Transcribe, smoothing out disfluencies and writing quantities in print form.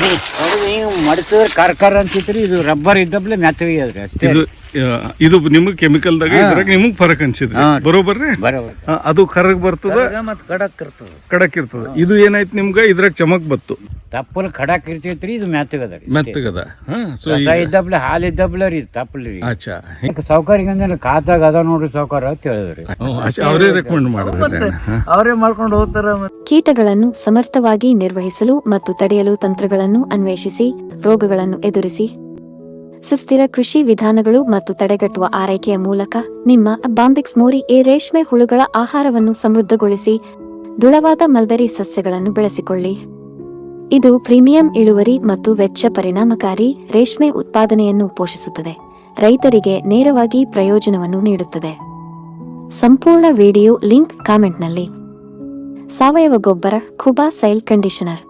ಹೌದು, ಹಿಂಗ ಮಡಿಸಿದ್ರೆ ಕರ್ಕರ್ ಅಂತಿತ್ರಿ. ಇದು ರಬ್ಬರ್ ಇದ್ದಪ್ಲೆ ಮೆತ್ತಗೆ ಅದ್ರಿ ಅಷ್ಟೇ. ಇದು ನಿಮಗ್ ಕೆಮಿಕಲ್ದಾಗ ಇದ್ರಾಗ ನಿಮಗ್ ಫರಕ್ ಅನ್ಸಿದ್ರಿ. ಬರೋಬರ್ರಿ. ಅದು ಕರಗ್ ಬರ್ತದ ಮತ್ ಕಡಕ್ ಇರ್ತದ. ಕಡಕ್ ಇರ್ತದ. ಇದು ಏನಾಯ್ತು ನಿಮ್ಗ ಇದ್ರಾಗ ಚಮಕ್ ಬತ್ತು. ತಪ್ಪಲ್ ಕಡಕ್ ಇರ್ತೈತ್ರಿ, ಇದು ಮೆತ್ತಗದ. ಮೆತ್ತಗದ. ಇದ್ದಪ್ಲೆ ಹಾಲು ಇದ್ದಪ್ಲೆ ರೀ ತಪ್ಪಲ್ರಿ. ಅಚ್ಚಾ, ಸೌಕರ್ಯ ಕಾತಾಗ ಅದ ನೋಡ್ರಿ ಸೌಕರ್ಯ ಅಂತ ಹೇಳಿದ್ರಿ. ಅವರೇ ರೆಕಮೆಂಡ್ ಮಾಡಿದ್ರೆ ಅವರೇ ಮಾಡ್ಕೊಂಡು ಹೋಗ್ತಾರ. ಕೀಟಗಳನ್ನು ಸಮರ್ಥವಾಗಿ ನಿರ್ವಹಿಸಲು ಮತ್ತು ತಡೆಯಲು ತಂತ್ರಗಳನ್ನು ಅನ್ವೇಷಿಸಿ, ರೋಗಗಳನ್ನು ಎದುರಿಸಿ, ಸುಸ್ಥಿರ ಕೃಷಿ ವಿಧಾನಗಳು ಮತ್ತು ತಡೆಗಟ್ಟುವ ಆರೈಕೆಯ ಮೂಲಕ ನಿಮ್ಮ ಬಾಂಬಿಕ್ಸ್ ಮೋರಿ ರೇಷ್ಮೆ ಹುಳುಗಳ ಆಹಾರವನ್ನು ಸಮೃದ್ಧಗೊಳಿಸಿ ದೃಢವಾದ ಮಲ್ಬೆರಿ ಸಸ್ಯಗಳನ್ನು ಬೆಳೆಸಿಕೊಳ್ಳಿ. ಇದು ಪ್ರೀಮಿಯಂ ಇಳುವರಿ ಮತ್ತು ವೆಚ್ಚ ಪರಿಣಾಮಕಾರಿ ರೇಷ್ಮೆ ಉತ್ಪಾದನೆಯನ್ನು ಪೋಷಿಸುತ್ತದೆ, ರೈತರಿಗೆ ನೇರವಾಗಿ ಪ್ರಯೋಜನವನ್ನು ನೀಡುತ್ತದೆ. ಸಂಪೂರ್ಣ ವಿಡಿಯೋ ಲಿಂಕ್ ಕಾಮೆಂಟ್ನಲ್ಲಿ. ಸಾವಯವ ಗೊಬ್ಬರ ಖುಬಾ ಸೈಲ್ ಕಂಡೀಷನರ್